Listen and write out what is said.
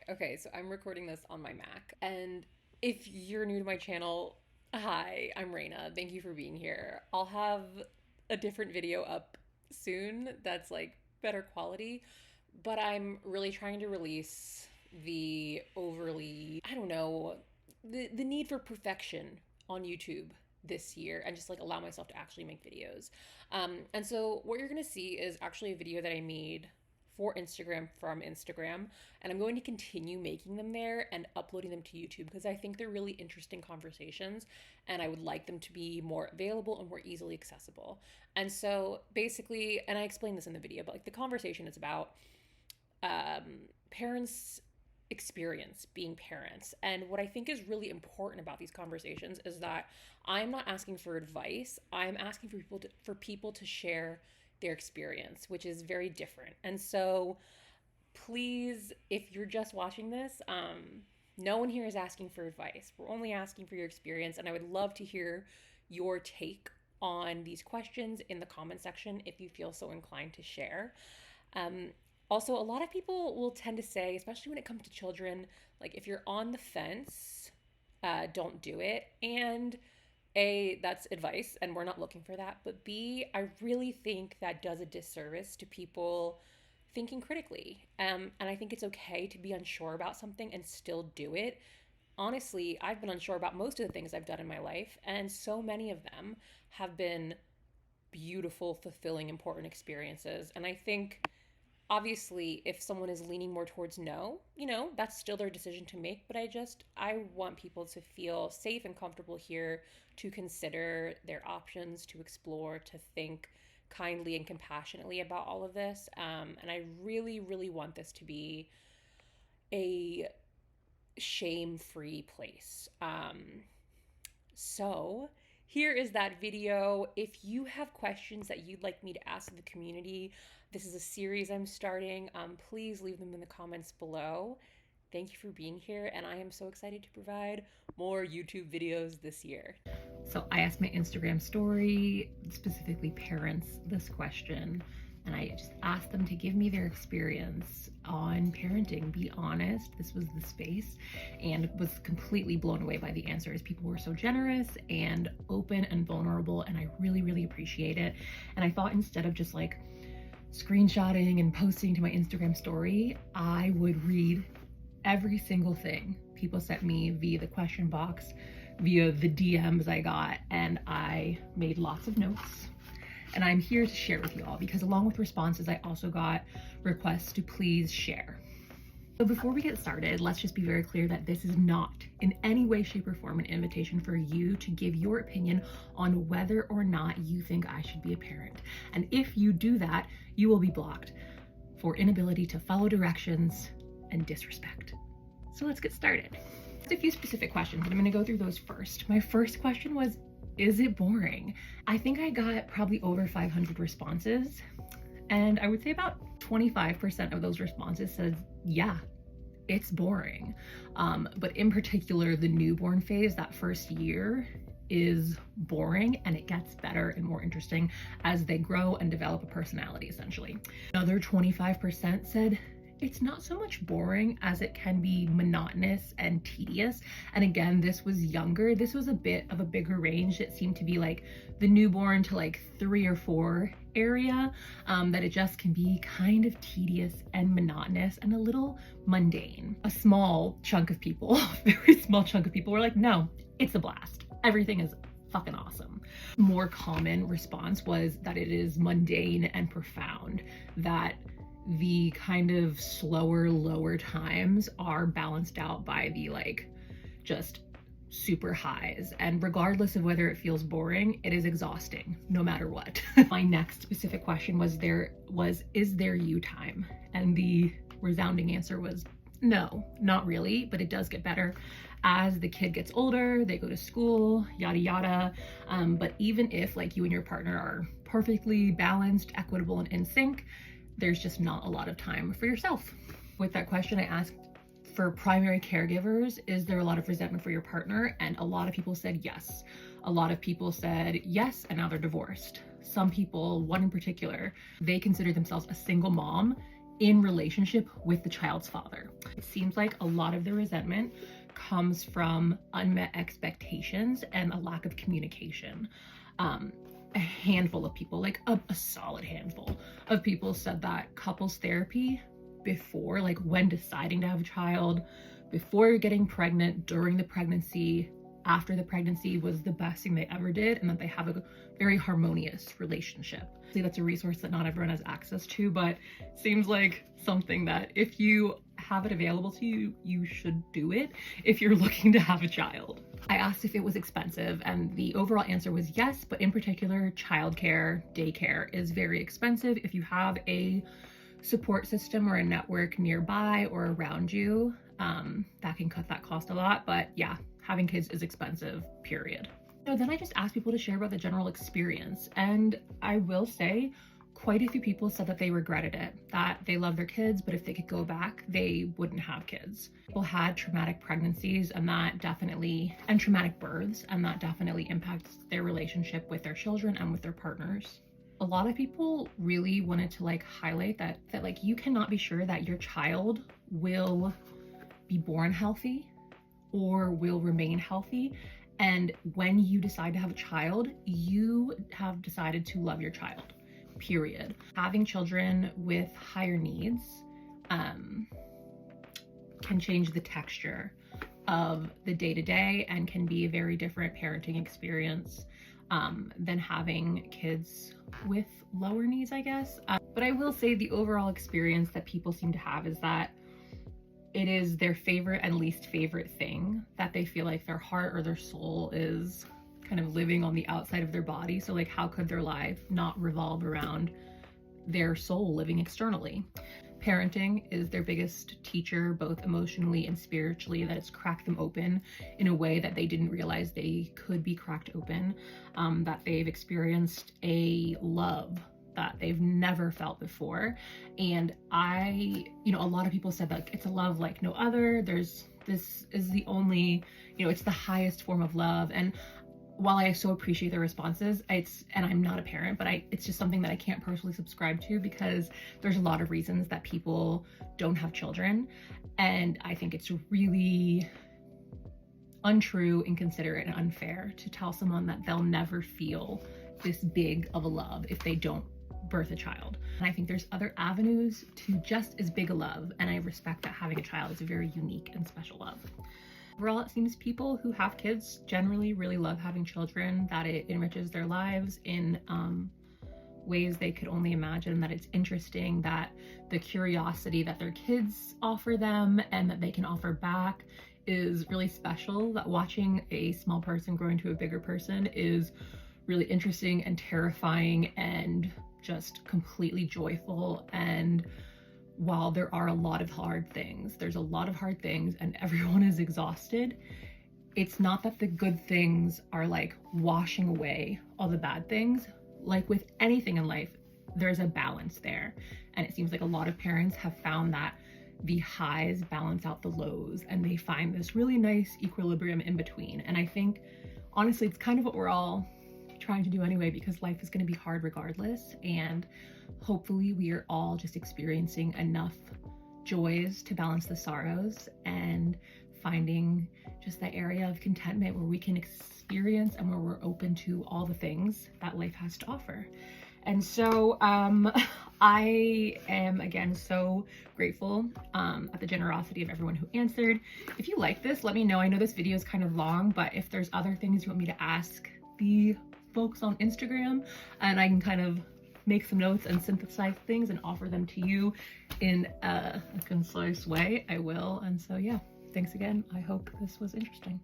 Okay, so I'm recording this on my Mac. And if you're new to my channel, hi, I'm Reyna. Thank you for being here. I'll have a different video up soon that's like better quality, but I'm really trying to release the overly, I don't know, the need for perfection on YouTube this year and just like allow myself to actually make videos. And so what you're gonna see is actually a video that I made for Instagram from Instagram, and I'm going to continue making them there and uploading them to YouTube because I think they're really interesting conversations and I would like them to be more available and more easily accessible. And so basically, and I explained this in the video, but like the conversation is about parents experience being parents. And what I think is really important about these conversations is that I'm not asking for advice. I'm asking for people to share their experience, which is very different. And so please, if you're just watching this, no one here is asking for advice. We're only asking for your experience, and I would love to hear your take on these questions in the comment section if you feel so inclined to share. Also, a lot of people will tend to say, especially when it comes to children, like if you're on the fence, don't do it. And A, that's advice, and we're not looking for that. But B, I really think that does a disservice to people thinking critically. And I think it's okay to be unsure about something and still do it. Honestly, I've been unsure about most of the things I've done in my life, and so many of them have been beautiful, fulfilling, important experiences. And I think obviously if someone is leaning more towards no, that's still their decision to make, but I want people to feel safe and comfortable here to consider their options, to explore, to think kindly and compassionately about all of this. And I really, really want this to be a shame-free place. So here is that video. If you have questions that you'd like me to ask the community, this is a series I'm starting. Please leave them in the comments below. Thank you for being here, and I am so excited to provide more YouTube videos this year. So I asked my Instagram story, specifically parents, this question, and I just asked them to give me their experience on parenting. Be honest. This was the space, and was completely blown away by the answers. People were so generous and open and vulnerable, and I really, really appreciate it. And I thought instead of just like screenshotting and posting to my Instagram story, I would read every single thing people sent me via the question box, via the DMs I got, and I made lots of notes. And I'm here to share with you all because along with responses, I also got requests to please share. So before we get started, let's just be very clear that this is not in any way, shape, or form an invitation for you to give your opinion on whether or not you think I should be a parent. And if you do that, you will be blocked for inability to follow directions and disrespect. So let's get started. Just a few specific questions, and I'm gonna go through those first. My first question was, is it boring? I think I got probably over 500 responses, and I would say about 25% of those responses said, yeah, it's boring. But in particular, the newborn phase, that first year, is boring, and it gets better and more interesting as they grow and develop a personality, essentially. Another 25% said it's not so much boring as it can be monotonous and tedious. And again, this was younger. This was a bit of a bigger range. It seemed to be like the newborn to like 3 or 4 area, that it just can be kind of tedious and monotonous and a little mundane. A small chunk of people, very small chunk of people were like, no, it's a blast. Everything is fucking awesome. More common response was that it is mundane and profound, that the kind of slower, lower times are balanced out by the like just super highs. And regardless of whether it feels boring, it is exhausting no matter what. My next specific question was, is there you time? And the resounding answer was no, not really, but it does get better as the kid gets older, they go to school, yada yada. But even if like you and your partner are perfectly balanced, equitable, and in sync, there's just not a lot of time for yourself. With that question, I asked for primary caregivers, is there a lot of resentment for your partner? And a lot of people said yes. A lot of people said yes, and now they're divorced. Some people, one in particular, they consider themselves a single mom in relationship with the child's father. It seems like a lot of the resentment comes from unmet expectations and a lack of communication. A handful of people, like a solid handful of people, said that couples therapy before, like when deciding to have a child, before you're getting pregnant, during the pregnancy, after the pregnancy, was the best thing they ever did, and that they have a very harmonious relationship. See, that's a resource that not everyone has access to, but seems like something that if you have it available to you, you should do it if you're looking to have a child. I asked if it was expensive, and the overall answer was yes, but in particular, childcare, daycare is very expensive. If you have a support system or a network nearby or around you, that can cut that cost a lot. But yeah, having kids is expensive, period. So then I just asked people to share about the general experience, and I will say quite a few people said that they regretted it, that they love their kids, but if they could go back, they wouldn't have kids. People had traumatic pregnancies and traumatic births, and that definitely impacts their relationship with their children and with their partners. A lot of people really wanted to like highlight that like you cannot be sure that your child will be born healthy or will remain healthy. And when you decide to have a child, you have decided to love your child, period. Having children with higher needs can change the texture of the day-to-day and can be a very different parenting experience than having kids with lower needs, I guess. But I will say the overall experience that people seem to have is that it is their favorite and least favorite thing, that they feel like their heart or their soul is kind of living on the outside of their body. So like, how could their life not revolve around their soul living externally? Parenting is their biggest teacher, both emotionally and spiritually, that it's cracked them open in a way that they didn't realize they could be cracked open, that they've experienced a love that they've never felt before. And a lot of people said that it's a love like no other. This is the only, it's the highest form of love. And while I so appreciate the responses, and I'm not a parent, but it's just something that I can't personally subscribe to, because there's a lot of reasons that people don't have children. And I think it's really untrue, inconsiderate, and unfair to tell someone that they'll never feel this big of a love if they don't birth a child. And I think there's other avenues to just as big a love, and I respect that having a child is a very unique and special love. Overall, it seems people who have kids generally really love having children, that it enriches their lives in ways they could only imagine, that it's interesting, that the curiosity that their kids offer them and that they can offer back is really special, that watching a small person grow into a bigger person is really interesting and terrifying and just completely joyful. And while there are a lot of hard things, and everyone is exhausted, it's not that the good things are like washing away all the bad things. Like with anything in life, there's a balance there. And it seems like a lot of parents have found that the highs balance out the lows, and they find this really nice equilibrium in between. And I think, honestly, it's kind of what we're all trying to do anyway, because life is going to be hard regardless, and hopefully we are all just experiencing enough joys to balance the sorrows, and finding just that area of contentment where we can experience and where we're open to all the things that life has to offer. And so I am again so grateful at the generosity of everyone who answered. If you like this, let me know. I know this video is kind of long, but if there's other things you want me to ask the folks on Instagram, and I can kind of make some notes and synthesize things and offer them to you in a concise way, I will. And so yeah, thanks again. I hope this was interesting.